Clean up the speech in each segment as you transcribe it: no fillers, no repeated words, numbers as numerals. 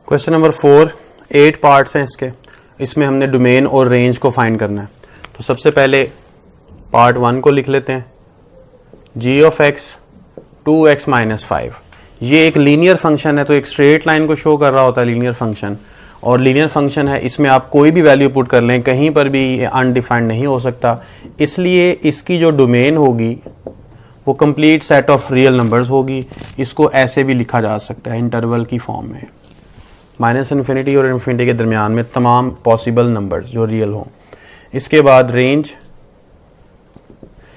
Question number 4, 8 parts हैं इसके। इसमें हमने डोमेन और रेंज को फाइंड करना है। तो सबसे पहले पार्ट 1 को लिख लेते हैं। g of x 2x minus 5, ये एक लीनियर फंक्शन है, तो एक स्ट्रेट लाइन को शो कर रहा होता है लीनियर फंक्शन, और लीनियर फंक्शन है, इसमें आप कोई भी वैल्यू पुट कर लें, कहीं पर भी ये अनडिफाइंड नहीं हो सकता। इसलिए इसकी जो डोमेन होगी वो complete set of real numbers होगी। इसको ऐसे भी लिखा जा सकता है इंटरवल की फॉर्म में, माइनस इन्फिनिटी और इन्फिनिटी के दरमियान में तमाम पॉसिबल नंबर्स जो रियल हों। इसके बाद रेंज,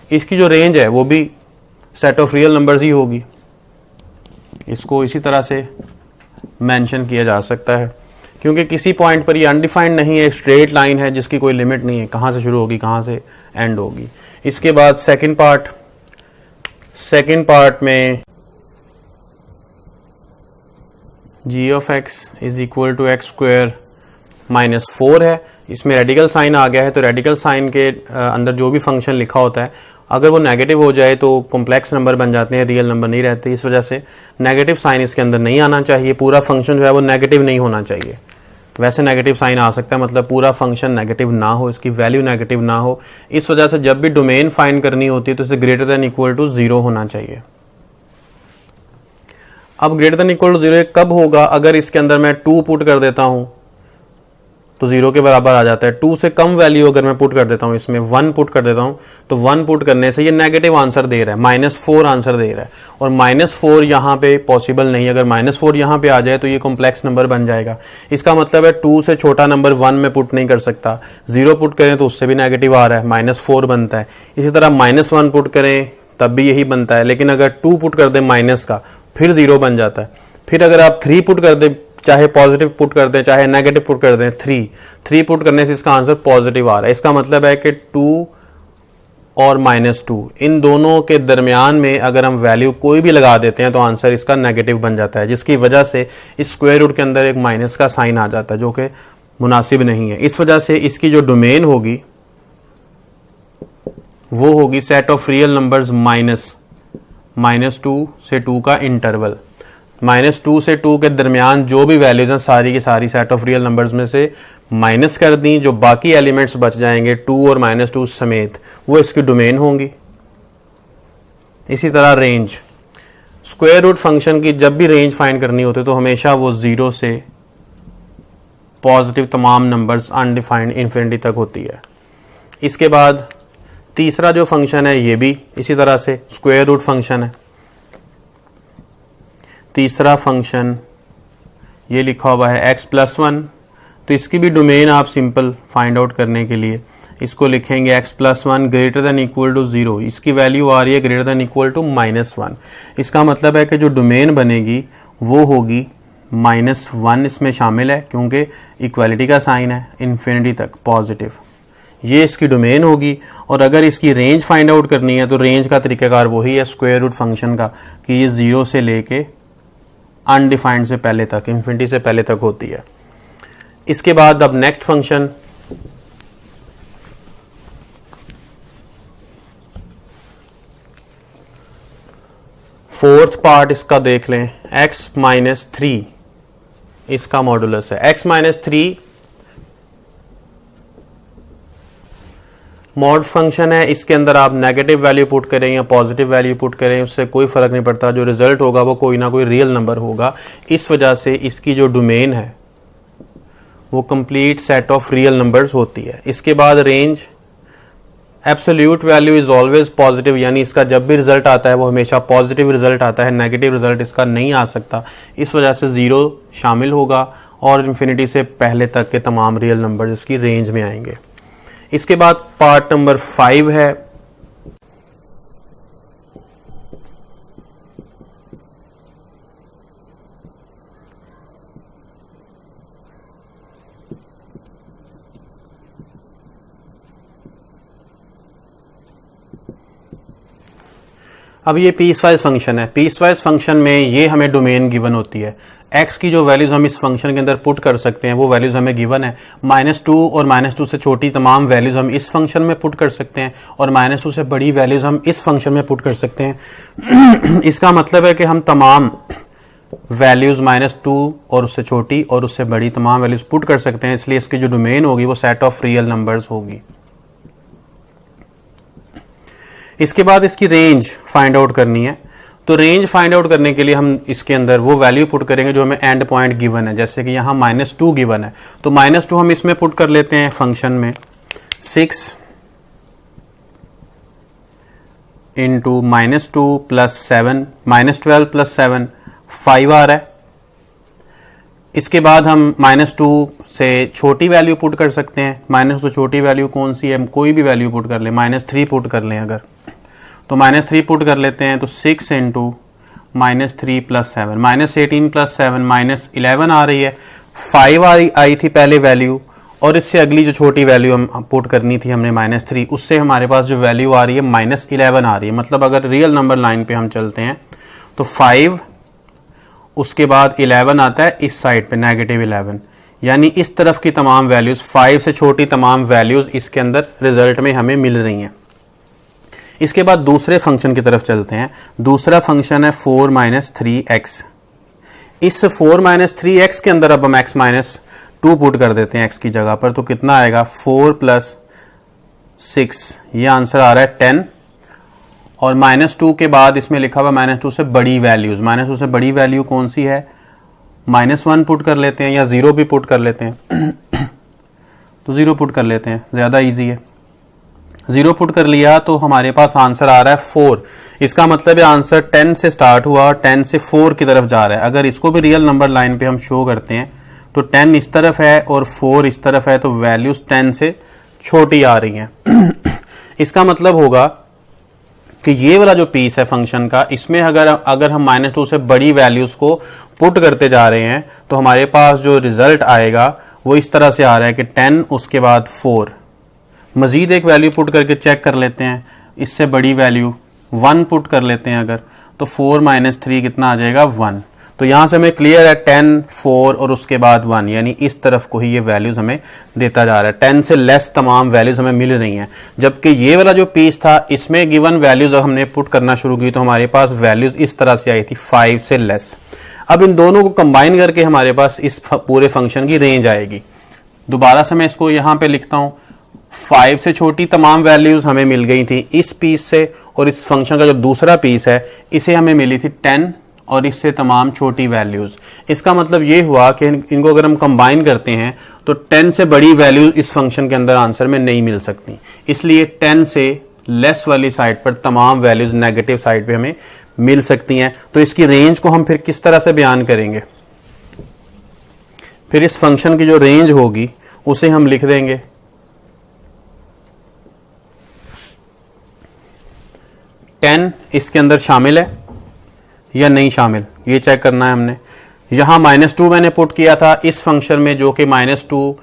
इसकी जो रेंज है वो भी सेट ऑफ रियल नंबर्स ही होगी। इसको इसी तरह से मेंशन किया जा सकता है, क्योंकि किसी पॉइंट पर ये अनडिफाइंड नहीं है, स्ट्रेट लाइन है जिसकी कोई लिमिट नहीं है, कहां से शुरू होगी कहां से एंड होगी। इसके बाद सेकंड पार्ट में g of x is equal to X square minus 4 है। इसमें रेडिकल साइन आ गया है, तो रेडिकल साइन के अंदर जो भी फंक्शन लिखा होता है, अगर वो नेगेटिव हो जाए तो कॉम्प्लेक्स नंबर बन जाते हैं, रियल नंबर नहीं रहते। इस वजह से नेगेटिव साइन इसके अंदर नहीं आना चाहिए। पूरा फंक्शन जो है वो नेगेटिव नहीं होना चाहिए। वैसे नेगेटिव साइन आ सकता है, मतलब पूरा फंक्शन नेगेटिव ना हो, इसकी वैल्यू नेगेटिव ना हो। इस वजह से जब भी डोमेन फाइंड करनी होती है तो इसे ग्रेटर देन इक्वल टू 0 होना चाहिए। अब ग्रेटर देन इक्वल टू 0 कब होगा? अगर इसके अंदर मैं 2 पुट कर देता हूं तो 0 के बराबर आ जाता है। 2 से कम वैल्यू अगर मैं पुट कर देता हूं, इसमें 1 पुट कर देता हूं, तो 1 पुट करने से ये नेगेटिव आंसर दे रहा है, -4 आंसर दे रहा है, और -4 यहां पे पॉसिबल नहीं। अगर -4 यहां पे आ जाए तो ये कॉम्प्लेक्स नंबर बन जाएगा। इसका मतलब है 2 से छोटा नंबर 1 में पुट नहीं कर सकता। 0 पुट करें तो उससे भी नेगेटिव आ रहा है, -4 बनता है। इसी तरह -1 पुट करें तब भी यही बनता है, लेकिन अगर 2 पुट कर दें माइनस का, फिर 0 बन जाता है। फिर अगर आप 3 पुट कर दें, चाहे पॉजिटिव पुट कर दें चाहे नेगेटिव पुट कर दें, 3 पुट करने से इसका आंसर पॉजिटिव आ रहा है। इसका मतलब है कि 2 और -2 इन दोनों के दरमियान में अगर हम वैल्यू कोई भी लगा देते हैं तो आंसर इसका नेगेटिव बन जाता है, जिसकी वजह से इस स्क्वायर रूट के अंदर एक माइनस का साइन आ जाता है, जो कि मुनासिब नहीं है। इस वजह से इसकी जो डोमेन होगी वो होगी सेट ऑफ रियल नंबर्स -2 से 2 का इंटरवल। -2 से 2 के दरमियान जो भी वैल्यूज हैं सारी की सारी सेट ऑफ रियल नंबर्स में से माइनस कर दी, जो बाकी एलिमेंट्स बच जाएंगे 2 और -2 समेत, वो इसकी डोमेन होंगी। इसी तरह रेंज, स्क्वायर रूट फंक्शन की जब भी रेंज फाइंड करनी होती है तो हमेशा वो 0 से पॉजिटिव तमाम नंबर्स अनडिफाइंड इन्फिनिटी तक होती है। इसके बाद तीसरा जो फंक्शन है ये भी इसी तरह से स्क्वायर रूट फंक्शन है। तीसरा फंक्शन ये लिखा हुआ है x+1, तो इसकी भी डोमेन आप सिंपल फाइंड आउट करने के लिए इसको लिखेंगे x+1 greater than equal to 0। इसकी वैल्यू आ रही है ग्रेटर देन इक्वल टू -1। इसका मतलब है कि जो डोमेन बनेगी वो होगी -1 इसमें शामिल है, क्योंकि इक्वालिटी का साइन है, इन्फिनिटी तक पॉजिटिव, ये इसकी डोमेन होगी। और अगर इसकी रेंज फाइंड आउट करनी है तो रेंज का तरीकाकार वही है स्क्वायर रूट फंक्शन का, कि ये 0 से लेके अनडिफाइंड से पहले तक, इन्फिनिटी से पहले तक होती है। इसके बाद अब नेक्स्ट फंक्शन फोर्थ पार्ट इसका देख लें। x-3 इसका मॉडुलस है। x-3 मॉड फंक्शन है, इसके अंदर आप नेगेटिव वैल्यू पुट करें या पॉजिटिव वैल्यू पुट करें उससे कोई फर्क नहीं पड़ता, जो रिजल्ट होगा वो कोई ना कोई रियल नंबर होगा। इस वजह से इसकी जो डोमेन है वो complete set of real numbers होती है। इसके बाद range, absolute value is always positive, यानी इसका जब भी रिजल्ट आता है वो हमेशा पॉजिटिव रिजल्ट आता है, नेगेटिव रिजल्ट इसका नहीं आ सकता। इस वजह से 0 शामिल होगा और इन्फिनिटी से पहले तक के तमाम रियल नंबर इसकी रेंज में आएंगे। इसके बाद पार्ट नंबर 5 है। अब ये पीसवाइज फंक्शन है। पीसवाइज फंक्शन में ये हमें डोमेन गिवन होती है। x की जो वैल्यूज हम इस फंक्शन के अंदर पुट कर सकते हैं वो वैल्यूज हमें गिवन है। -2 और -2 से छोटी तमाम वैल्यूज हम इस फंक्शन में पुट कर सकते हैं, और -2 से बड़ी वैल्यूज हम इस फंक्शन में पुट कर सकते हैं। इसका मतलब है कि हम तमाम वैल्यूज -2 और उससे छोटी और उससे बड़ी तमाम वैल्यूज पुट कर सकते हैं, इसलिए इसकी जो डोमेन होगी वो सेट ऑफ रियल नंबर्स होगी। इसके बाद इसकी रेंज फाइंड आउट करनी है। तो रेंज फाइंड आउट करने के लिए हम इसके अंदर वो वैल्यू पुट करेंगे जो हमें एंड पॉइंट गिवन है, जैसे कि यहां -2 गिवन है, तो -2 हम इसमें पुट कर लेते हैं फंक्शन में। 6 इंटू -2 प्लस 7 -12 प्लस 7 5 आ रहा है। इसके बाद हम -2 से छोटी वैल्यू पुट कर सकते हैं। -2 छोटी वैल्यू कौन सी है, हम कोई भी वैल्यू पुट कर लें, -3 पुट कर लें अगर, तो -3 पुट कर लेते हैं, तो 6 इंटू -3 प्लस 7 -18 प्लस 7 -11 आ रही है। 5 आई थी पहले वैल्यू, और इससे अगली जो छोटी वैल्यू हम पुट करनी थी हमने -3, उससे हमारे पास जो वैल्यू आ रही है -11 आ रही है। मतलब अगर रियल नंबर लाइन पे हम चलते हैं तो 5 उसके बाद 11 आता है इस साइड पे -11, यानी इस तरफ की तमाम वैल्यूज 5 से छोटी तमाम वैल्यूज इसके अंदर रिजल्ट में हमें मिल रही हैं। इसके बाद दूसरे फंक्शन की तरफ चलते हैं। दूसरा फंक्शन है 4 - 3x। इस 4 - 3x के अंदर अब हम x - 2 पुट कर देते हैं x की जगह पर, तो कितना आएगा 4 प्लस 6, ये आंसर आ रहा है 10। और -2 के बाद इसमें लिखा हुआ -2 से बड़ी वैल्यूज, -2 से बड़ी वैल्यू कौन सी है, -1 पुट कर लेते हैं या 0 भी पुट कर लेते हैं तो 0 पुट कर लेते हैं, ज्यादा इजी है। 0 पुट कर लिया तो हमारे पास आंसर आ रहा है 4। इसका मतलब है आंसर 10 से स्टार्ट हुआ और 10 से 4 की तरफ जा रहा है। अगर इसको भी रियल नंबर लाइन पे हम शो करते हैं तो 10 इस तरफ है और 4 इस तरफ है, तो वैल्यूज 10 से छोटी आ रही हैं इसका मतलब होगा कि ये वाला जो पीस है फंक्शन का, इसमें अगर हम -2 से बड़ी वैल्यूज को पुट करते जा रहे हैं तो हमारे पास जो रिजल्ट आएगा वो इस तरह से आ रहा है कि 10 उसके बाद 4। मजीद एक वैल्यू पुट करके चेक कर लेते हैं, इससे बड़ी वैल्यू 1 पुट कर लेते हैं अगर, तो 4 - 3 कितना आ जाएगा 1। तो यहां से हमें क्लियर है 10, 4 और उसके बाद 1, यानी इस तरफ को ही ये वैल्यूज हमें देता जा रहा है। 10 से लेस तमाम वैल्यूज हमें मिल रही हैं, जबकि ये वाला जो पीस था इसमें गिवन वैल्यूज हमने पुट करना शुरू की तो हमारे पास वैल्यूज इस तरह से आई थी 5 से लेस। अब इन दोनों को कंबाइन करके हमारे पास इस पूरे फंक्शन की रेंज आएगी। दोबारा से मैं इसको यहां पे लिखता हूं, 5 से छोटी तमाम वैल्यूज हमें मिल गई थी इस पीस से, और इस फंक्शन का जो दूसरा पीस है इसे हमें मिली थी 10 और इससे तमाम छोटी वैल्यूज। इसका मतलब ये हुआ कि इनको अगर हम कंबाइन करते हैं तो 10 से बड़ी वैल्यूज इस फंक्शन के अंदर आंसर में नहीं मिल सकती, इसलिए 10 से लेस वाली साइड पर तमाम वैल्यूज नेगेटिव साइड पे हमें मिल सकती हैं। तो इसकी रेंज को हम फिर किस तरह से बयान करेंगे, फिर इस फंक्शन की जो रेंज होगी उसे हम लिख देंगे 10 इसके अंदर शामिल है या नहीं शामिल, ये चेक करना है हमने। यहां -2 मैंने पुट किया था इस फंक्शन में, जो कि -2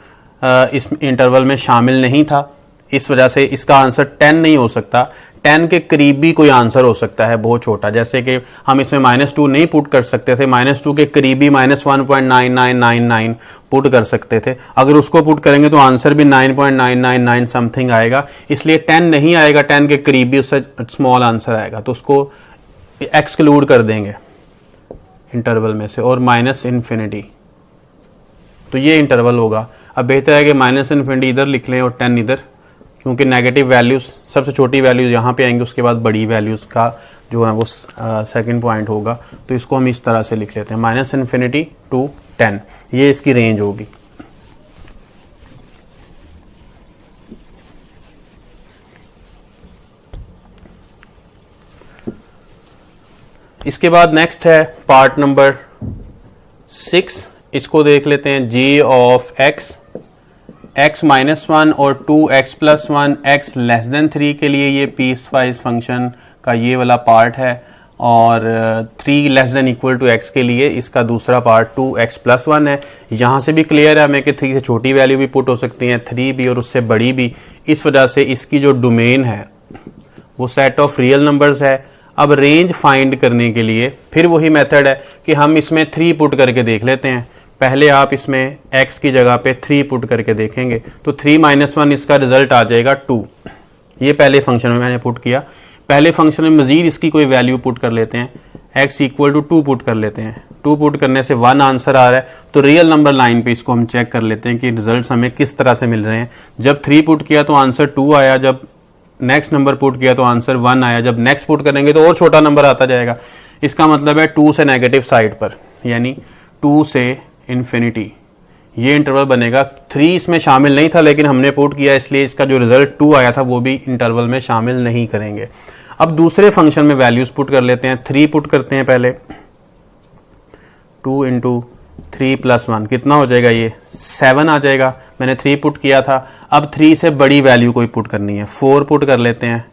इस इंटरवल में शामिल नहीं था, इस वजह से इसका आंसर 10 नहीं हो सकता। 10 के करीब भी कोई आंसर हो सकता है बहुत छोटा, जैसे कि हम इसमें -2 नहीं पुट कर सकते थे, -2 के करीबी -1.9999 पुट कर सकते थे। अगर उसको पुट करेंगे तो आंसर भी 9.999 समथिंग आएगा, इसलिए 10 नहीं आएगा, 10 के करीबी उससे स्मॉल आंसर आएगा, तो उसको एक्सक्लूड कर देंगे इंटरवल में से, और -∞, तो ये इंटरवल होगा। अब बेहतर है कि -∞ इधर लिख लें और 10 इधर, क्योंकि नेगेटिव वैल्यूज सबसे छोटी वैल्यूज यहाँ पे आएंगी, उसके बाद बड़ी वैल्यूज का जो है वो सेकंड पॉइंट होगा। तो इसको हम इस तरह से लिख लेते हैं -∞ to 10, ये इसकी रेंज होगी। इसके बाद नेक्स्ट है पार्ट नंबर 6, इसको देख लेते हैं। g ऑफ x, x -1 और 2x + 1 x < 3 के लिए ये पीस वाइज फंक्शन का ये वाला पार्ट है, और 3 < = x के लिए इसका दूसरा पार्ट 2x + 1 है। यहां से भी क्लियर है हमें कि 3 से छोटी वैल्यू भी पुट हो सकती हैं, 3 भी और उससे बड़ी भी। इस वजह से इसकी जो डोमेन है वो सेट ऑफ रियल नंबर्स है। अब रेंज फाइंड करने के लिए फिर वही मेथड है कि हम इसमें 3 पुट करके देख लेते हैं। पहले आप इसमें x की जगह पे 3 पुट करके देखेंगे तो 3 - 1 इसका रिजल्ट आ जाएगा 2। ये पहले फंक्शन में मैंने पुट किया। पहले फंक्शन में मजीद इसकी कोई वैल्यू पुट कर लेते हैं, x इक्वल टू 2 पुट कर लेते हैं। 2 पुट करने से 1 आंसर आ रहा है। तो रियल नंबर लाइन पे इसको हम चेक कर लेते हैं कि रिजल्ट्स हमें किस तरह से मिल रहे हैं। जब 3 पुट किया तो आंसर 2 आया, जब नेक्स्ट नंबर पुट किया तो आंसर 1 आया, जब नेक्स्ट पुट करेंगे तो और छोटा नंबर आता जाएगा। इसका मतलब है 2 से नेगेटिव साइड पर, यानी 2 से इन्फिनिटी ये इंटरवल बनेगा। 3 इसमें शामिल नहीं था लेकिन हमने पुट किया, इसलिए इसका जो रिजल्ट 2 आया था वो भी इंटरवल में शामिल नहीं करेंगे। अब दूसरे फंक्शन में वैल्यूज पुट कर लेते हैं। 3 पुट करते हैं पहले। 2 × 3 + 1 कितना हो जाएगा, ये 7 आ जाएगा। मैंने 3 पुट किया था। अब 3 से बड़ी वैल्यू कोई पुट करनी है। 4 पुट कर लेते हैं।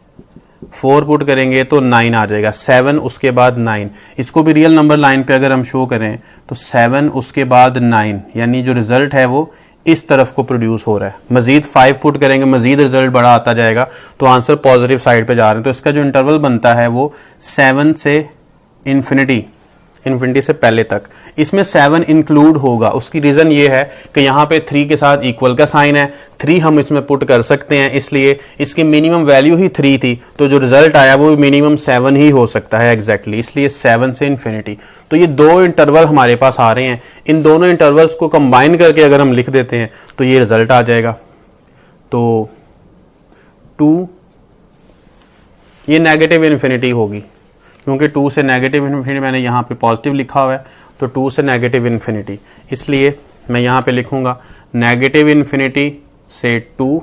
4 पुट करेंगे तो 9 आ जाएगा। 7 उसके बाद 9। इसको भी रियल नंबर लाइन पे अगर हम शो करें तो 7 उसके बाद 9, यानी जो रिजल्ट है वो इस तरफ को प्रोड्यूस हो रहा है। मजीद 5 पुट करेंगे, मजीद रिजल्ट बड़ा आता जाएगा, तो आंसर पॉजिटिव साइड पे जा रहे हैं। तो इसका जो इंटरवल बनता है वो 7 से इन्फिनिटी से पहले तक। इसमें 7 इंक्लूड होगा। उसकी रीजन ये है कि यहाँ पे 3 के साथ इक्वल का साइन है। 3 हम इसमें पुट कर सकते हैं, इसलिए इसकी मिनिमम वैल्यू ही 3 थी, तो जो रिजल्ट आया वो मिनिमम 7 ही हो सकता है एग्जैक्टली, इसलिए 7 से इन्फिनिटी। तो ये 2 इंटरवल हमारे पास आ रहे हैं। इन दोनों इंटरवल्स को कंबाइन करके अगर हम लिख देते हैं तो ये रिजल्ट आ जाएगा। तो 2 ये नेगेटिव इन्फिनिटी होगी, क्योंकि 2 से नेगेटिव इन्फिनिटी मैंने यहाँ पे पॉजिटिव लिखा हुआ है, तो 2 से नेगेटिव इन्फिनिटी, इसलिए मैं यहाँ पे लिखूंगा नेगेटिव इन्फिनिटी से 2,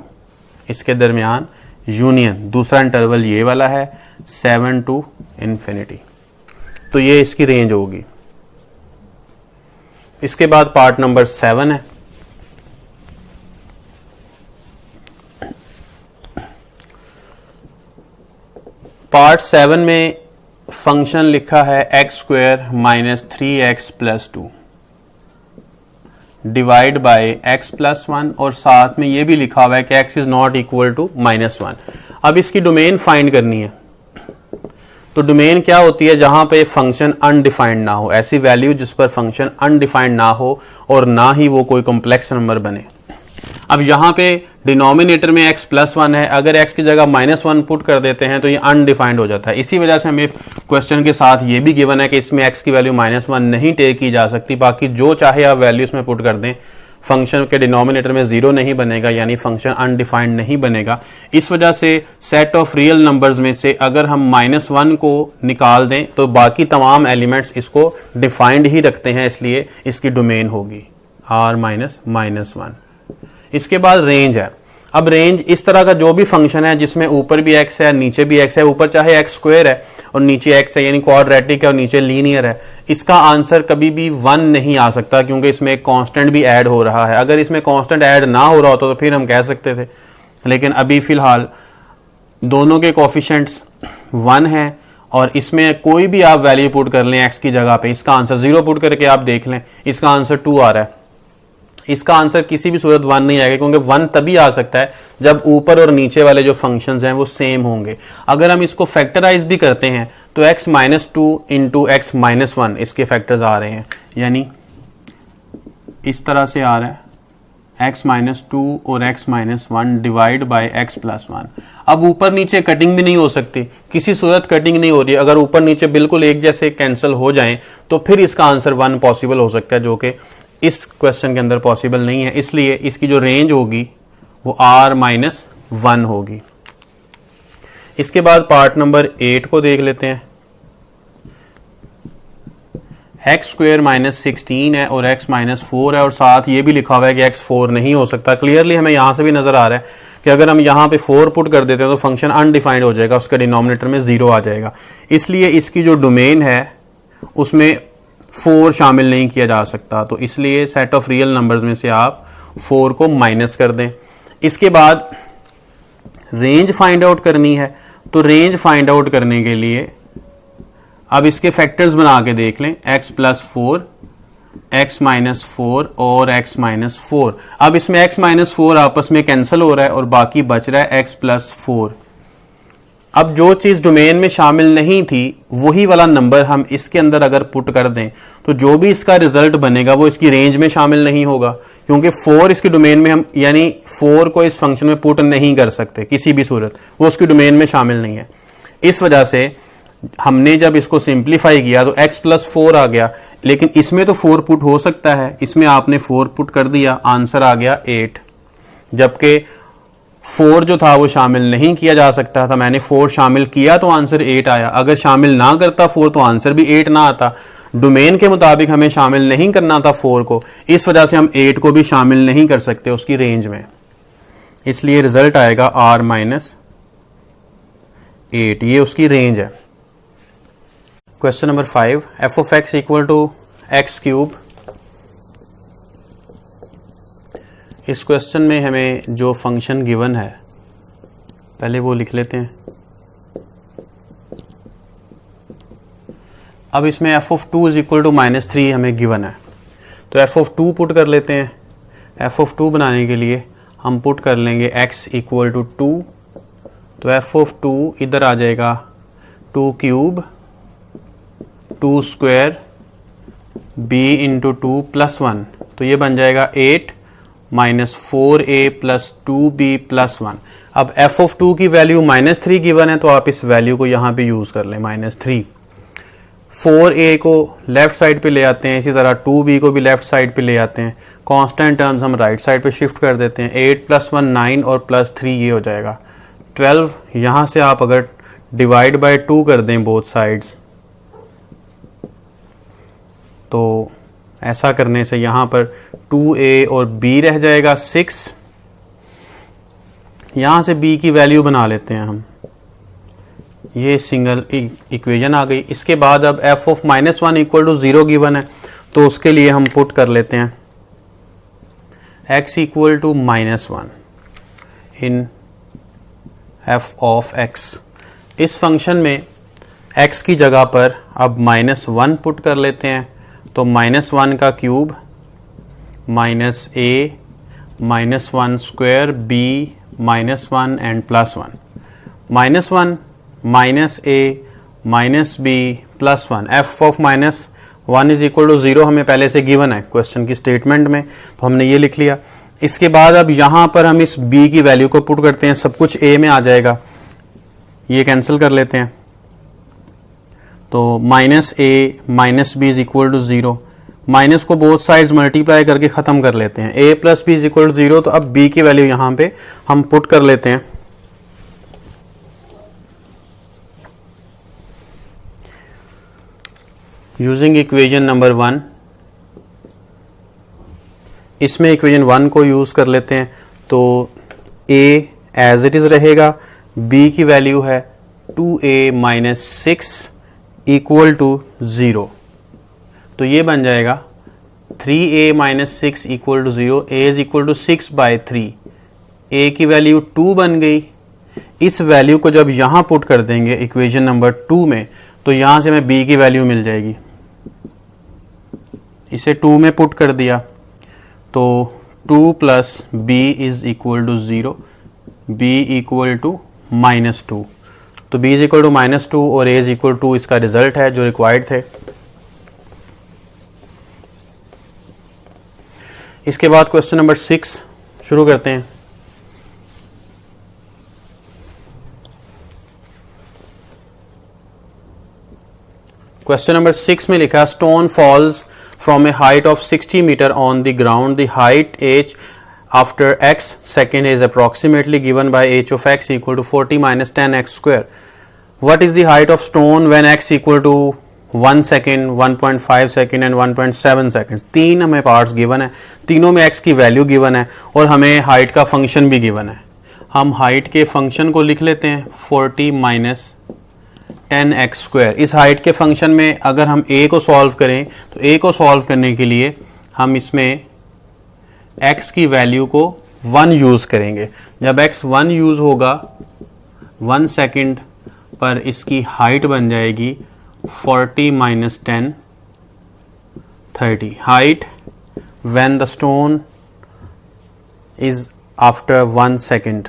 इसके दरमियान यूनियन, दूसरा इंटरवल ये वाला है 7 to इन्फिनिटी। तो ये इसकी रेंज होगी। इसके बाद पार्ट नंबर 7 है। पार्ट 7 में फंक्शन लिखा है x² - 3x + 2 divide by x + 1, और साथ में ये भी लिखा हुआ है कि x is not equal to -1। अब इसकी डोमेन फाइंड करनी है। तो डोमेन क्या होती है, जहां पे फंक्शन अनडिफाइंड ना हो, ऐसी वैल्यू जिस पर फंक्शन अनडिफाइंड ना हो और ना ही वो कोई कॉम्प्लेक्स नंबर बने। अब यहाँ पे डिनोमिनेटर में x + 1 है, अगर x की जगह -1 पुट कर देते हैं तो ये अनडिफाइंड हो जाता है। इसी वजह से हमें क्वेश्चन के साथ ये भी गिवन है कि इसमें x की वैल्यू -1 नहीं टेक की जा सकती, बाकी जो चाहे आप वैल्यू इसमें पुट कर दें, फंक्शन के डिनोमिनेटर में 0 नहीं बनेगा, यानी फंक्शन अनडिफाइंड नहीं बनेगा। इस वजह से सेट ऑफ रियल नंबर्स में से अगर हम -1 को निकाल दें तो बाकी तमाम एलिमेंट्स इसको डिफाइंड ही रखते हैं, इसलिए इसकी डोमेन होगी r-1। इसके बाद रेंज है। अब रेंज इस तरह का जो भी फंक्शन है जिसमें ऊपर भी x है नीचे भी x है, ऊपर चाहे x² है और नीचे x है, यानी क्वाड्रेटिक है और नीचे लीनियर है, इसका आंसर कभी भी 1 नहीं आ सकता, क्योंकि इसमें एक कांस्टेंट भी ऐड हो रहा है। अगर इसमें कांस्टेंट ऐड ना हो रहा होता तो फिर हम कह सकते थे, लेकिन अभी फिलहाल दोनों के कोफिशिएंट्स 1 है और इसमें कोई भी आप वैल्यू पुट कर लें x की जगह पे, इसका आंसर 0 पुट करके आप देख लें, इसका आंसर 2 आ रहा है। इसका आंसर किसी भी सूरत 1 नहीं आएगा, क्योंकि 1 तभी आ सकता है जब ऊपर और नीचे वाले जो फंक्शंस हैं वो सेम होंगे। अगर हम इसको फैक्टराइज भी करते हैं तो x - 2 × x - 1 इसके फैक्टर्स आ रहे हैं, यानी इस तरह से आ रहा है x - 2 और x - 1 डिवाइड बाय x + 1। अब ऊपर नीचे कटिंग भी नहीं हो सकती, किसी सूरत कटिंग नहीं हो रही है। अगर ऊपर नीचे बिल्कुल एक जैसे कैंसिल हो जाएं तो फिर इसका आंसर 1 पॉसिबल हो सकता है, जो कि इस क्वेश्चन के अंदर पॉसिबल नहीं है। इसलिए इसकी जो रेंज होगी वो r-1 होगी। इसके बाद पार्ट नंबर 8 को देख लेते हैं। x² - 16 है और x - 4 है, और साथ ये भी लिखा हुआ है कि x 4 नहीं हो सकता। क्लियरली हमें यहां से भी नजर आ रहा है कि अगर हम यहां पे 4 पुट कर देते हैं तो फंक्शन अनडिफाइंड हो जाएगा, उसका डिनोमिनेटर में 0 आ जाएगा। इसलिए इसकी जो डोमेन है उसमें 4 शामिल नहीं किया जा सकता, तो इसलिए सेट ऑफ रियल नंबर्स में से आप 4 को माइनस कर दें। इसके बाद रेंज फाइंड आउट करनी है, तो रेंज फाइंड आउट करने के लिए अब इसके फैक्टर्स बना के देख लें, x + 4, x - 4 और x - 4। अब इसमें x - 4 आपस में कैंसिल हो रहा है और बाकी बच रहा है x + 4। अब जो चीज डोमेन में शामिल नहीं थी वही वाला नंबर हम इसके अंदर अगर पुट कर दें तो जो भी इसका रिजल्ट बनेगा वो इसकी रेंज में शामिल नहीं होगा, क्योंकि 4 इसकी डोमेन में हम, यानी 4 को इस फंक्शन में पुट नहीं कर सकते किसी भी सूरत, वो उसकी डोमेन में शामिल नहीं है। इस वजह से हमने जब इसको सिंप्लीफाई किया तो x प्लस 4 आ गया, लेकिन इसमें तो 4 पुट हो सकता है, इसमें आपने 4 पुट कर दिया, आंसर आ गया 8। जबकि 4 जो था वो शामिल नहीं किया जा सकता था, मैंने 4 शामिल किया तो आंसर 8 आया। अगर शामिल ना करता 4 तो आंसर भी 8 ना आता। डोमेन के मुताबिक हमें शामिल नहीं करना था 4 को, इस वजह से हम 8 को भी शामिल नहीं कर सकते उसकी रेंज में, इसलिए रिजल्ट आएगा r माइनस 8, ये उसकी रेंज है। Question number 5, F of X equal to X cube. इस क्वेश्चन में हमें जो फंक्शन गिवन है पहले वो लिख लेते हैं। अब इसमें F of 2 is equal to -3 हमें गिवन है, तो एफ ऑफ 2 पुट कर लेते हैं। एफ ऑफ 2 बनाने के लिए हम पुट कर लेंगे x इक्वल टू 2, तो एफ ऑफ 2 इधर आ जाएगा 2 cube 2 square b into 2 plus 1, तो ये बन जाएगा 8 minus 4a plus 2b plus 1। अब एफ ऑफ 2 की वैल्यू -3 गिवन है, तो आप इस वैल्यू को यहां पे यूज कर लें -3। 4a को लेफ्ट साइड पे ले आते हैं, इसी तरह 2b को भी लेफ्ट साइड पे ले आते हैं, कांस्टेंट टर्म्स हम राइट साइड पे शिफ्ट कर देते हैं। 8 प्लस 1 9 और प्लस 3 ये हो जाएगा 12। यहां से आप अगर डिवाइड बाय 2 कर दें बोथ साइड्स, तो ऐसा करने से यहां पर 2a और b रह जाएगा 6। यहां से b की वैल्यू बना लेते हैं हम, ये सिंगल इक्वेशन आ गई। इसके बाद अब f of -1 equal to 0 given है, तो उसके लिए हम पुट कर लेते हैं x equal to -1 in f of x। इस फंक्शन में x की जगह पर अब -1 पुट कर लेते हैं, तो -1 का cube -a -1 square b -1 and plus 1, -1 -a -b plus 1। f of -1 is equal to 0 हमें पहले से गिवन है क्वेश्चन की स्टेटमेंट में, तो हमने ये लिख लिया। इसके बाद अब यहां पर हम इस b की वैल्यू को पुट करते हैं, सब कुछ a में आ जाएगा, ये कैंसिल कर लेते हैं, तो -a -b is equal to 0। Minus को बोथ साइड्स मल्टीप्लाई करके खत्म कर लेते हैं, a plus B is equal to 0, तो अब b की वैल्यू यहां पे हम पुट कर लेते हैं। यूजिंग इक्वेशन नंबर 1, इसमें इक्वेशन 1 को यूज कर लेते हैं, तो a एज इट इज रहेगा, b की वैल्यू है 2a माइनस 6 इक्वल टू 0, तो ये बन जाएगा 3a minus 6 equal to 0, a is equal to 6/3, a की वैल्यू 2 बन गई। इस वैल्यू को जब यहां पुट कर देंगे इक्वेशन नंबर 2 में, तो यहां से हमें b की वैल्यू मिल जाएगी, इसे 2 में पुट कर दिया, तो 2 plus b is equal to 0, b equal to -2, तो b इज इक्वल टू -2 और a इज इक्वल टू इसका रिजल्ट है जो रिक्वायर्ड थे। इसके बाद क्वेश्चन नंबर 6 शुरू करते हैं। क्वेश्चन नंबर 6 में लिखा, stone falls from a height of 60 metre on the ground, the height h after x second is approximately given by h of x equal to 40 minus 10x square. What is the height of stone when x equal to 1 second, 1.5 second and 1.7 second. 3 हमें parts given है, तीनों में x की value given है और हमें height का function भी गिवन है। हम हाइट के फंक्शन को लिख लेते हैं 40 माइनस 10x स्क्वायर। इस हाइट के फंक्शन में अगर हम a को सॉल्व करें, तो a को सॉल्व करने के लिए हम इसमें x की वैल्यू को 1 यूज करेंगे। जब x 1 यूज होगा 1 सेकेंड पर, इसकी हाइट बन जाएगी 40 minus 10 30। Height when the stone is after 1 second.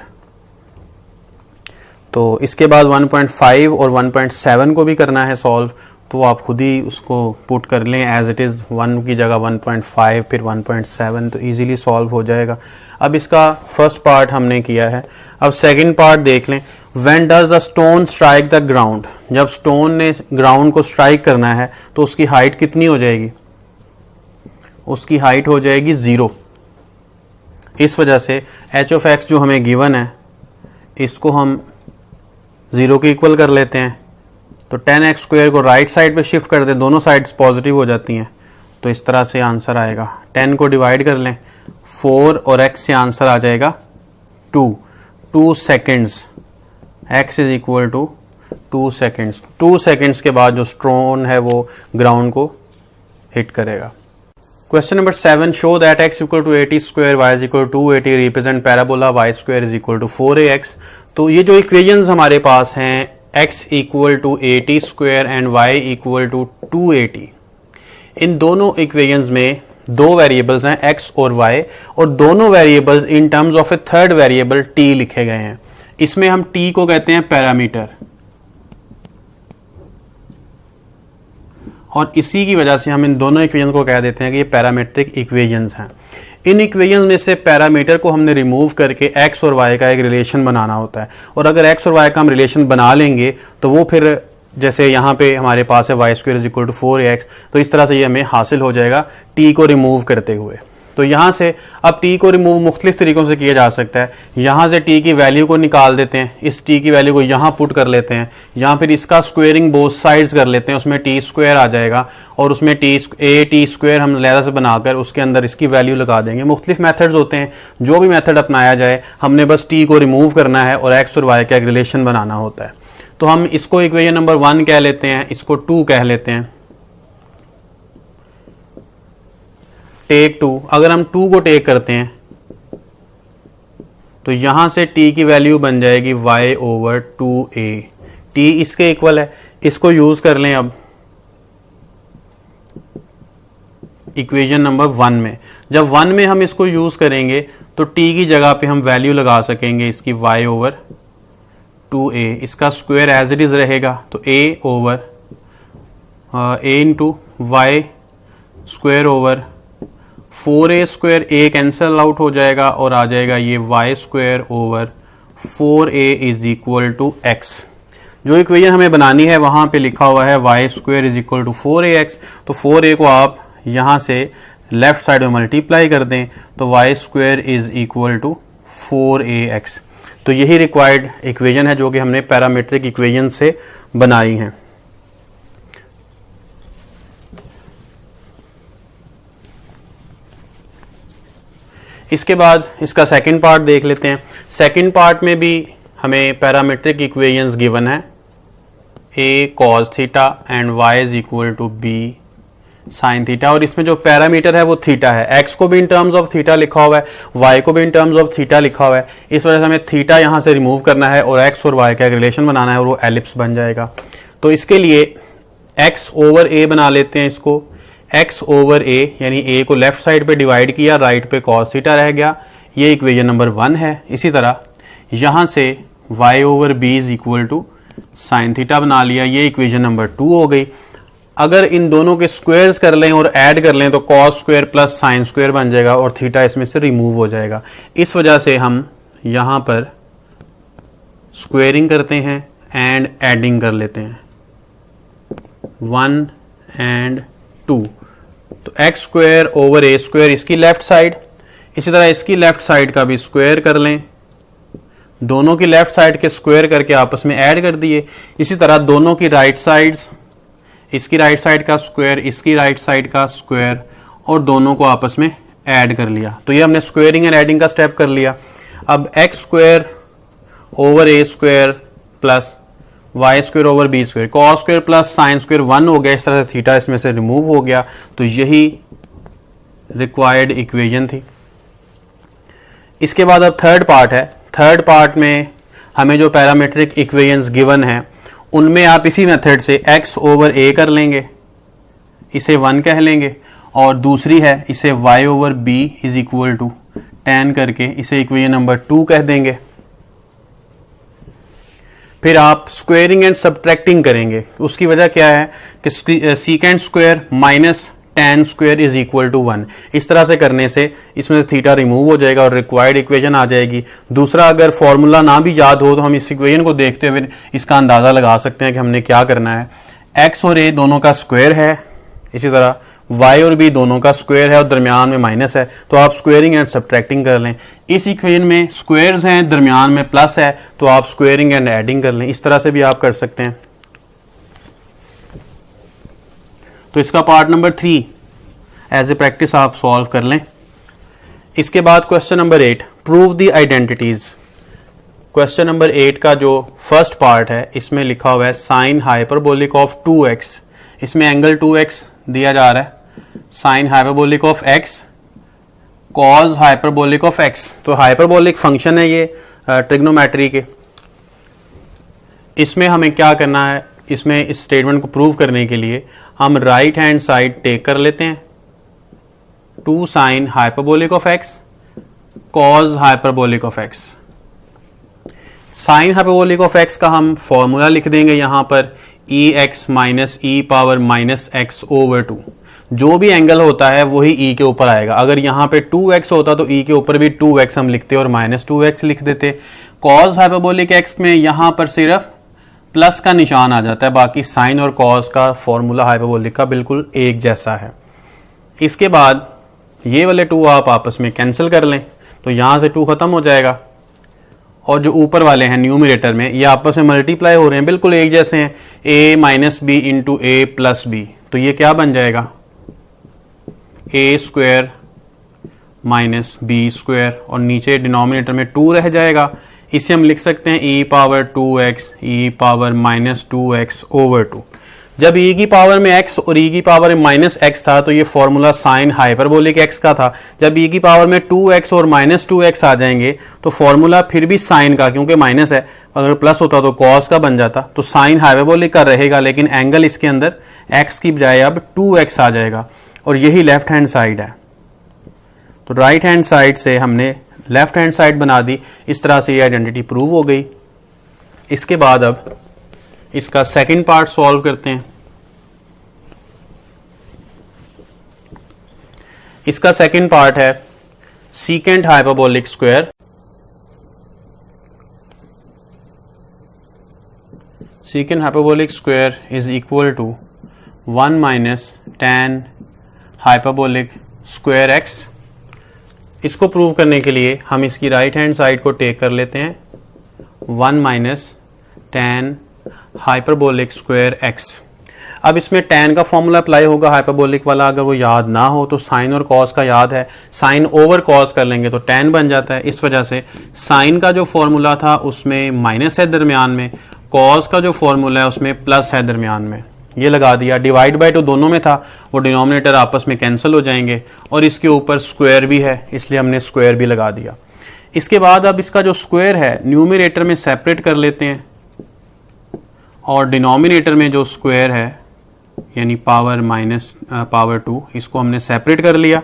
तो इसके बाद 1.5 और 1.7 को भी करना है सॉल्व, तो आप खुद ही उसको पुट कर लें एज इट इज़, 1 की जगह 1.5 फिर 1.7, तो इजीली सॉल्व हो जाएगा। अब इसका फर्स्ट पार्ट हमने किया है, अब सेकंड पार्ट देख लें। When does the stone strike the ground, जब स्टोन ने ग्राउंड को स्ट्राइक करना है तो उसकी हाइट कितनी हो जाएगी, उसकी हाइट हो जाएगी 0। इस वजह से एच ऑफ एक्स जो हमें गिवन है इसको हम 0 के इक्वल कर लेते हैं। तो 10x² को राइट साइड पे शिफ्ट कर दें, दोनों साइड्स पॉजिटिव हो जाती हैं, तो इस तरह से आंसर आएगा। 10 को डिवाइड कर लें 4 और x से आंसर आ जाएगा 2 seconds. x is equal to 2 सेकेंड्स। 2 सेकेंड्स के बाद जो स्टोन है वो ग्राउंड को हिट करेगा। Question number 7, show that x equal to 80² y is equal to 280 represent parabola y² is equal to 4ax। तो ये जो इक्वेशंस हमारे पास हैं x equal to 80² and y equal to 280, इन दोनों इक्वेशंस में दो वेरिएबल्स हैं x और y, और दोनों variables in terms of A third variable t लिखे गए हैं। इसमें हम t को कहते हैं पैरामीटर, और इसी की वजह से हम इन दोनों इक्वेशंस को कह देते हैं कि ये पैरामीट्रिक इक्वेशंस हैं। इन इक्वेशंस में से पैरामीटर को हमने रिमूव करके x और y का एक रिलेशन बनाना होता है, और अगर x और y का हम रिलेशन बना लेंगे तो वो फिर जैसे यहाँ पे हमारे पास है y² is equal to 4ax, तो इस तरह से ये हमें हासिल हो जाएगा t को रिमूव करते हुए। तो यहाँ से अब t को रिमूव मुख्तलिफ तरीकों से किया जा सकता है। यहाँ से t की वैल्यू को निकाल देते हैं, इस t की वैल्यू को यहाँ पुट कर लेते हैं, यहाँ फिर इसका स्क्वेयरिंग बोथ साइड्स कर लेते हैं, उसमें t² आ जाएगा, और उसमें t² हम लहरा से बनाकर उसके अंदर इसकी वैल्यू लगा देंगे। मुख्तलिफ मेथड्स होते हैं, जो भी मेथड अपनाया जाए हमने बस t को रिमूव करना है और x और y का एक रिलेशन बनाना होता है। तो हम इसको इक्वेशन नंबर 1 कह लेते हैं, इसको 2 कह लेते हैं। टेक 2, अगर हम 2 को टेक करते हैं तो यहां से t की वैल्यू बन जाएगी y ओवर 2a। t इसके इक्वल है, इसको यूज कर लें अब इक्वेशन नंबर 1 में। जब 1 में हम इसको यूज करेंगे तो t की जगह पे हम वैल्यू लगा सकेंगे इसकी y ओवर 2a, इसका स्क्वायर एज इट इज रहेगा, तो a over a into Y square over 4a², a cancel out हो जाएगा और आ जाएगा ये y² over 4a is equal to x। जो इक्वेशन हमें बनानी है वहां पे लिखा हुआ है y² is equal to 4ax, तो 4a को आप यहां से लेफ्ट साइड में मल्टीप्लाई कर दें तो y² is equal to 4ax। तो यही रिक्वायर्ड इक्वेशन है जो कि हमने पैरामीट्रिक इक्वेशन से बनाई है। इसके बाद इसका सेकंड पार्ट देख लेते हैं। सेकंड पार्ट में भी हमें पैरामीट्रिक इक्वेशंस गिवन है, a cos theta and y is equal to b sine theta, और इसमें जो पैरामीटर है वो थीटा है। x को भी इन टर्म्स ऑफ थीटा लिखा हुआ है, y को भी इन टर्म्स ऑफ थीटा लिखा हुआ है, इस वजह से हमें थीटा यहां से रिमूव करना है और x और y का एक रिलेशन बनाना है और वो एलिप्स बन जाएगा। तो इसके लिए x ओवर a बना लेते हैं, इसको x ओवर a यानी a को लेफ्ट साइड पे डिवाइड किया, राइट पे cos थीटा रह गया, ये इक्वेशन नंबर 1 है। इसी तरह यहां से y over b is equal to sine theta बना लिया, ये इक्वेशन नंबर 2 हो गई। अगर इन दोनों के स्क्वायर्स कर लें और ऐड कर लें तो cos square plus sine square बन जाएगा और थीटा इसमें से रिमूव हो जाएगा। इस वजह से हम यहां पर स्क्वेयरिंग करते हैं एंड एडिंग कर लेते हैं 1 एंड 2। तो x² ओवर a² इसकी लेफ्ट साइड, इसी तरह इसकी लेफ्ट साइड का भी स्क्वायर कर लें, दोनों की लेफ्ट साइड के स्क्वायर करके आपस में ऐड कर दिए। इसी तरह दोनों की राइट साइड्स, इसकी राइट साइड का स्क्वायर, इसकी राइट साइड का स्क्वायर, और दोनों को आपस में ऐड कर लिया। तो ये हमने स्क्वायरिंग एंड एडिंग का स्टेप कर लिया। अब x² over a² plus y² over b², cos square plus sine square 1 हो गया, इस तरह से थीटा इसमें से रिमूव हो गया। तो यही रिक्वायर्ड इक्वेशन थी। इसके बाद अब थर्ड पार्ट है। थर्ड पार्ट में हमें जो पैरामीट्रिक इक्वेशंस गिवन है उनमें आप इसी मेथड से x ओवर a कर लेंगे, इसे 1 कह लेंगे, और दूसरी है इसे y over b is equal to tan करके इसे इक्वेशन नंबर 2 कह देंगे। फिर आप स्क्वेयरिंग एंड सब्ट्रैक्टिंग करेंगे। उसकी वजह क्या है कि secant square minus tan square is equal to 1। इस तरह से करने से इसमें से थीटा रिमूव हो जाएगा और रिक्वायर्ड इक्वेशन आ जाएगी। दूसरा, अगर फॉर्मूला ना भी याद हो तो हम इस इक्वेशन को देखते हुए इसका अंदाजा लगा सकते हैं कि हमने क्या करना है। x और a दोनों का स्क्वायर है, इसी तरह y और b दोनों का स्क्वायर है और दरमियान में माइनस है, तो आप स्क्वायरिंग एंड सब्ट्रैक्टिंग कर लें। इस इक्वेशन में स्क्वायर्स हैं, दरमियान में प्लस है, तो आप स्क्वायरिंग एंड एडिंग कर लें। इस तरह से भी आप कर सकते हैं। तो इसका part number 3 as a practice आप सॉल्व कर लें। इसके बाद question number 8, prove the identities. Question number 8 का जो फर्स्ट पार्ट है इसमें लिखा हुआ है साइन हाइपरबोलिक ऑफ 2x। इसमें एंगल 2x दिया जा रहा है, sine hyperbolic of x, cos hyperbolic of x। तो हाइपरबोलिक फंक्शन है ये ट्रिग्नोमेट्री के। इसमें हमें क्या करना है, इसमें इस स्टेटमेंट को प्रूव करने के लिए हम राइट हैंड साइड टेक कर लेते हैं, 2 sine hyperbolic of x cos hyperbolic of x। Sine hyperbolic of x का हम फॉर्मूला लिख देंगे यहां पर ex माइनस ई पावर माइनस एक्स ओवर 2। जो भी एंगल होता है वही e के ऊपर आएगा। अगर यहां पे 2x होता तो e के ऊपर भी 2x हम लिखते और माइनस 2x लिख देते। कॉज हाइपरबोलिक x में यहां पर सिर्फ प्लस का निशान आ जाता है, बाकी साइन और कॉज का फॉर्मूला हाइपरबोलिक का बिल्कुल एक जैसा है। इसके बाद ये वाले 2 आप आपस में कैंसिल कर लें, तो यहां से 2 खत्म हो जाएगा और जो ऊपर वाले हैं न्यूमरेटर में ये आपस में मल्टीप्लाई हो रहे हैं, बिल्कुल एक जैसे हैं, a minus B into A plus B. तो ये क्या बन जाएगा, a square minus B square और नीचे डिनोमिनेटर में 2 रह जाएगा। इसे हम लिख सकते हैं e power 2x e power minus 2x over 2। जब e की पावर में x और e की पावर में माइनस x था तो ये फॉर्मूला साइन हाइपरबोलिक x का था। जब e की पावर में 2x और माइनस 2x आ जाएंगे तो फॉर्मूला फिर भी साइन का, क्योंकि माइनस है, अगर प्लस होता तो कॉस का बन जाता। तो साइन हाइपरबोलिक का रहेगा, लेकिन एंगल इसके अंदर x की बजाय अब 2x आ जाएगा और यही लेफ्ट हैंड साइड है। तो राइट हैंड साइड से हमने लेफ्ट हैंड साइड बना दी। इस तरह से ये आइडेंटिटी प्रूव हो गई। इसके बाद अब इसका सेकंड पार्ट सॉल्व करते हैं। इसका सेकंड पार्ट है secant hyperbolic square. Secant hyperbolic square is equal to 1 minus tan hyperbolic square x। इसको प्रूव करने के लिए हम इसकी राइट हैंड साइड को टेक कर लेते हैं, 1 minus tan hyperbolic square x। अब इसमें tan का फॉर्मूला अप्लाई होगा हाइपरबोलिक वाला, अगर वो याद ना हो तो साइन और कॉस का याद है, साइन ओवर कॉस कर लेंगे तो tan बन जाता है। इस वजह से साइन का जो फॉर्मूला था उसमें माइनस है दरमियान में, कॉस का जो फॉर्मूला है उसमें प्लस है दरमियान में। ये लगा दिया, डिवाइड बाय 2 दोनों में था, वो डिनोमिनेटर आपस में कैंसिल हो जाएंगे और इसके ऊपर स्क्वायर भी है इसलिए हमने स्क्वायर भी लगा दिया। इसके बाद अब इसका जो स्क्वायर है न्यूमरेटर में सेपरेट कर लेते हैं और डिनोमिनेटर में जो स्क्वायर है यानी पावर माइनस पावर 2 इसको हमने सेपरेट कर लिया।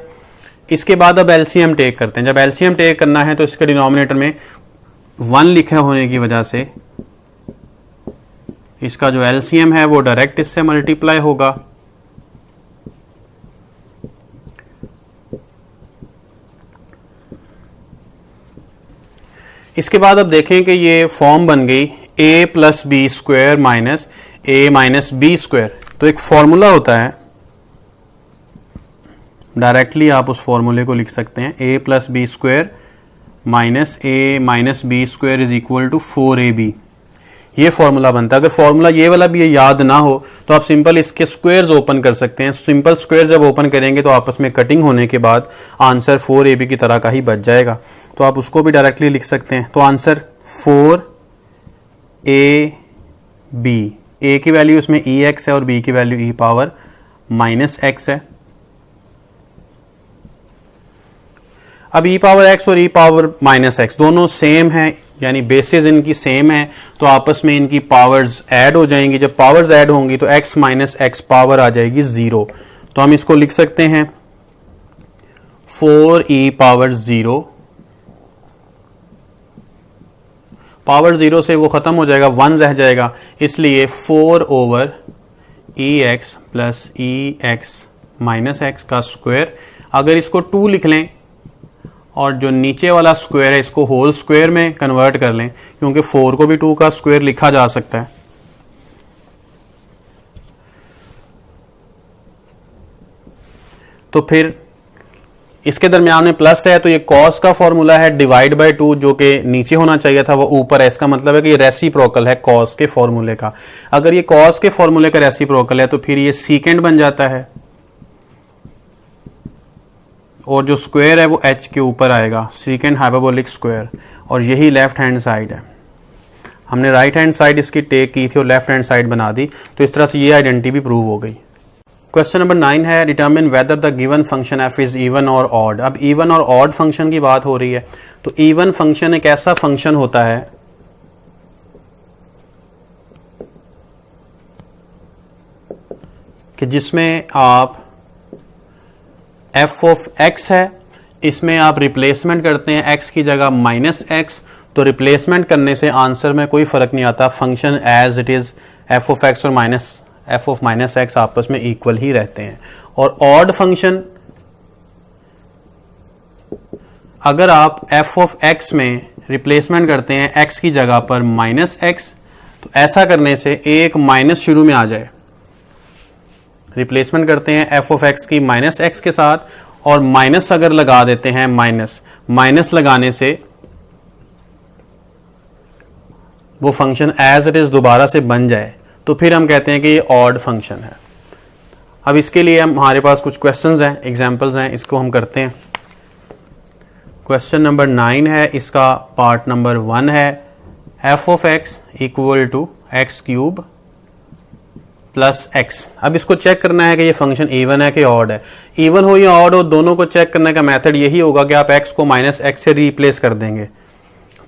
इसके बाद अब एलसीएम टेक करते हैं। जब एलसीएम टेक करना है तो इसके डिनोमिनेटर में 1 लिखे होने की वजह से इसका जो एलसीएम है वो डायरेक्ट इससे मल्टीप्लाई होगा। इसके बाद अब देखें कि ये फॉर्म बन गई a plus B square minus a minus B square. तो एक फॉर्मूला होता है, डायरेक्टली आप उस फॉर्मूले को लिख सकते हैं, a plus B square minus a minus B square is equal to 4ab। ये फॉर्मूला बनता है। अगर फॉर्मूला ये वाला भी ये याद ना हो तो आप सिंपल इसके स्क्वायर्स ओपन कर सकते हैं। सिंपल स्क्वायर जब ओपन करेंगे तो आपस में कटिंग होने के बाद आंसर 4ab की तरह का ही बच जाएगा, तो आप उसको भी डायरेक्टली लिख सकते हैं। तो आंसर 4ab, a की वैल्यू उसमें ex है और b की value e power minus x है। अब e पावर x और e पावर माइनस x दोनों सेम है, यानी बेसिस इनकी सेम है, तो आपस में इनकी पावर्स ऐड हो जाएंगी। जब पावर्स ऐड होंगी तो x माइनस एक्स पावर आ जाएगी 0। तो हम इसको लिख सकते हैं 4e पावर 0, पावर 0 से वो खत्म हो जाएगा, 1 रह जाएगा, इसलिए 4 over ex plus ex minus x का स्क्वायर। अगर इसको 2 लिख लें और जो नीचे वाला स्क्वायर है इसको होल स्क्वायर में कन्वर्ट कर लें, क्योंकि 4 को भी 2 का स्क्वायर लिखा जा सकता है। तो फिर इसके दरमियान में प्लस है, तो ये कॉस का फॉर्मूला है डिवाइड बाय 2, जो कि नीचे होना चाहिए था वो ऊपर है। इसका मतलब है कि ये रेसिप्रोकल है कॉस के फॉर्मूले का। अगर ये कॉस के फॉर्मूले का रेसिप्रोकल है तो फिर ये सीकेंड बन जाता है और जो स्क्वायर है वो एच के ऊपर आएगा, सीकेंड हाइपरबोलिक स्क्वायर, और यही लेफ्ट हैंड साइड है। हमने राइट हैंड साइड इसकी टेक की थी और लेफ्ट हैंड साइड बना दी, तो इस तरह से ये आइडेंटिटी भी प्रूव हो गई। क्वेश्चन नंबर 9 है determine whether the given function F is even और ऑड। अब इवन और ऑड फंक्शन की बात हो रही है। तो इवन फंक्शन एक ऐसा फंक्शन होता है कि जिसमें आप एफ ऑफ एक्स है, इसमें आप रिप्लेसमेंट करते हैं एक्स की जगह माइनस एक्स, तो रिप्लेसमेंट करने से आंसर में कोई फर्क नहीं आता, function as it is F of X और एफ ऑफ माइनस एक्स आपस में इक्वल ही रहते हैं। और ऑड फंक्शन, अगर आप एफ ऑफ एक्स में रिप्लेसमेंट करते हैं एक्स की जगह पर माइनस एक्स, तो ऐसा करने से एक माइनस शुरू में आ जाए। रिप्लेसमेंट करते हैं एफ ऑफ एक्स की माइनस एक्स के साथ, और माइनस अगर लगा देते हैं माइनस लगाने से वो फंक्शन एज इट इज दोबारा से बन जाए, तो फिर हम कहते हैं कि ये ऑड फंक्शन है। अब इसके लिए हमारे पास कुछ क्वेश्चंस हैं, एग्जांपल्स हैं, इसको हम करते हैं। क्वेश्चन नंबर 9 है, इसका पार्ट नंबर 1 है F of X equal to X cube plus X. अब इसको चेक करना है कि ये फंक्शन इवन है कि ऑड है। इवन हो या ऑड हो, दोनों को चेक करने का मेथड यही होगा कि आप एक्स को माइनस एक्स से रिप्लेस कर देंगे।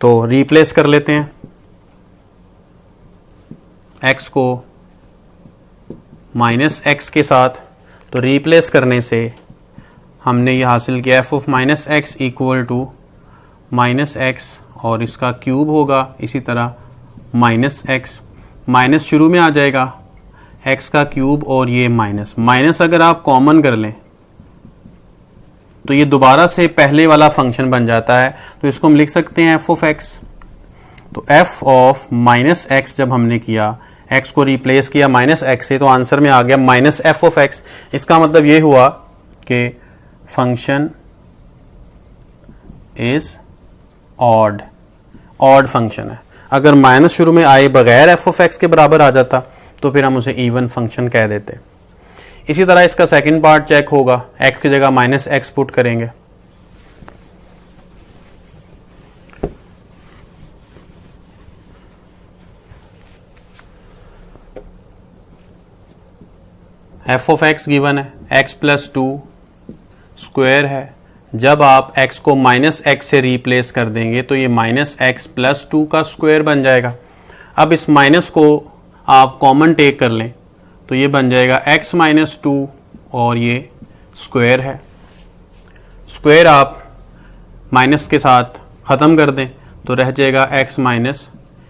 तो रिप्लेस कर लेते हैं एक्स को माइनस एक्स के साथ, तो रिप्लेस करने से हमने ये हासिल किया F of minus x equal to minus X, और इसका क्यूब होगा इसी तरह माइनस एक्स, माइनस शुरू में आ जाएगा एक्स का क्यूब, और ये माइनस अगर आप कॉमन कर लें तो ये दोबारा से पहले वाला फंक्शन बन जाता है। तो इसको हम लिख सकते हैं एफ ऑफ एक्स। तो एफ ऑफ माइनस एक्स जब हमने किया, एक्स को रिप्लेस किया माइनस एक्स से, तो आंसर में आ गया माइनस एफ ऑफ एक्स। इसका मतलब ये हुआ कि फंक्शन इज ऑड फंक्शन है। अगर माइनस शुरू में आए बगैर एफ ऑफ एक्स के बराबर आ जाता तो फिर हम उसे इवन फंक्शन कह देते। इसी तरह इसका सेकंड पार्ट चेक होगा, एक्स की जगह माइनस एक्स पुट करेंगे, एफ ऑफ एक्स गिवन है एक्स प्लस 2 स्क्वायर है। जब आप एक्स को माइनस एक्स से रिप्लेस कर देंगे तो ये माइनस एक्स प्लस 2 का स्क्वायर बन जाएगा। अब इस माइनस को आप कॉमन टेक कर लें तो ये बन जाएगा x माइनस 2, और ये स्क्वायर है। स्क्वायर आप माइनस के साथ ख़त्म कर दें तो रह जाएगा x माइनस,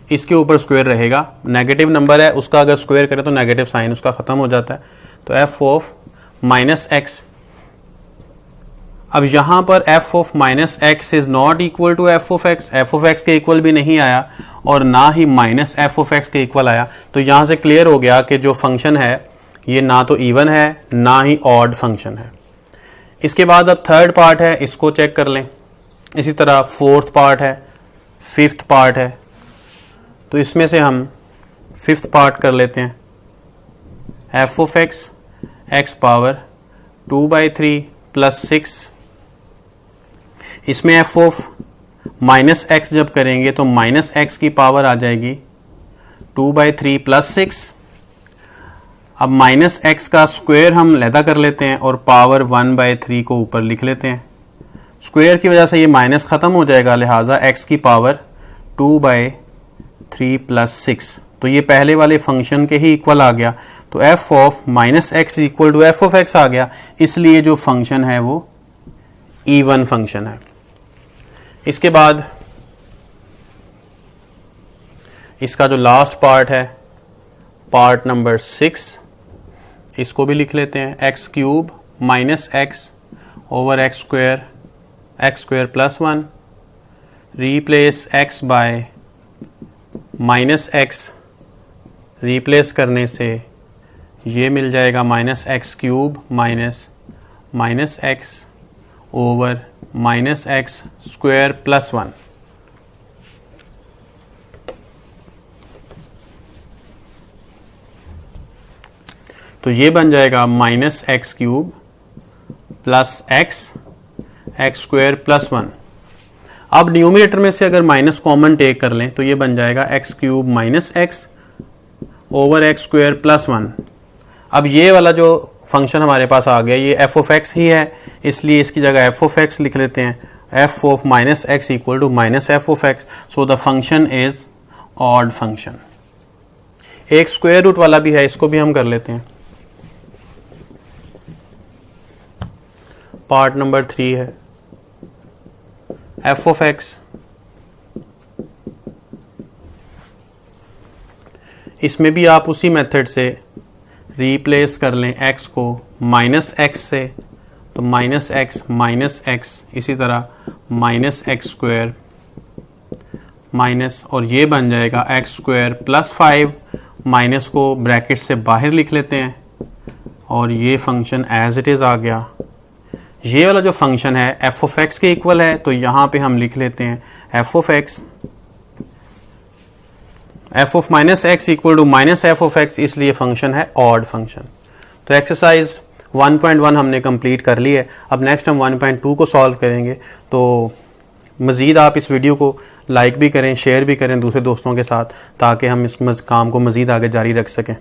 इसके ऊपर स्क्वायर रहेगा, नेगेटिव नंबर है उसका अगर स्क्वायर करें तो नेगेटिव साइन उसका ख़त्म हो जाता है। तो f ऑफ माइनस एक्स, अब यहां पर f of minus X is not equal to f of x के इक्वल भी नहीं आया और ना ही माइनस f ऑफ एक्स के इक्वल आया। तो यहां से क्लियर हो गया कि जो फंक्शन है ये ना तो इवन है ना ही ऑड फंक्शन है। इसके बाद अब थर्ड पार्ट है, इसको चेक कर लें। इसी तरह फोर्थ पार्ट है, फिफ्थ पार्ट है, तो इसमें से हम फिफ्थ पार्ट कर लेते हैं। f of x x power 2/3 plus 6, इसमें f ऑफ माइनस एक्स जब करेंगे तो माइनस एक्स की पावर आ जाएगी 2/3 प्लस 6। अब माइनस एक्स का स्क्वायर हम लैदा कर लेते हैं और पावर 1/3 को ऊपर लिख लेते हैं। स्क्वायर की वजह से ये माइनस खत्म हो जाएगा, लिहाजा एक्स की पावर 2/3 प्लस 6, तो ये पहले वाले फंक्शन के ही इक्वल आ गया। तो f of minus x equal to f of x आ गया, इसलिए जो फंक्शन है वो इवन फंक्शन है। इसके बाद इसका जो लास्ट पार्ट है, पार्ट नंबर 6, इसको भी लिख लेते हैं। X cube minus x over x square plus 1, replace x bye minus x, replace करने से ये मिल जाएगा minus x cube minus x over minus x square plus 1। तो ये बन जाएगा minus x cube plus x square plus 1। अब numerator में से अगर माइनस कॉमन टेक कर लें तो ये बन जाएगा x cube minus x over x square plus 1। अब ये वाला जो फंक्शन हमारे पास आ गया ये एफ ऑफ एक्स ही है, इसलिए इसकी जगह एफ ऑफ एक्स लिख लेते हैं। F of minus x equal to minus F of X, so the function is odd function. एक स्क्वायर रूट वाला भी है, इसको भी हम कर लेते हैं। पार्ट नंबर 3 है एफ ऑफ एक्स, इसमें भी आप उसी मेथड से रिप्लेस कर लें एक्स को माइनस एक्स से, तो माइनस एक्स, इसी तरह माइनस एक्स स्क्वायर माइनस, और ये बन जाएगा एक्स स्क्वायर प्लस 5, माइनस को ब्रैकेट से बाहर लिख लेते हैं और ये फंक्शन एज इट इज आ गया। ये वाला जो फंक्शन है एफ ऑफ एक्स के इक्वल है, तो यहां पे हम लिख लेते हैं F of x, f of minus x equal to minus F of x, इसलिए फंक्शन है ऑड फंक्शन। तो एक्सरसाइज 1.1 हमने कंप्लीट कर ली है। अब नेक्स्ट हम 1.2 को सॉल्व करेंगे। तो मज़ीद आप इस वीडियो को लाइक भी करें, शेयर भी करें दूसरे दोस्तों के साथ, ताकि हम इस काम को मज़ीद आगे जारी रख सकें।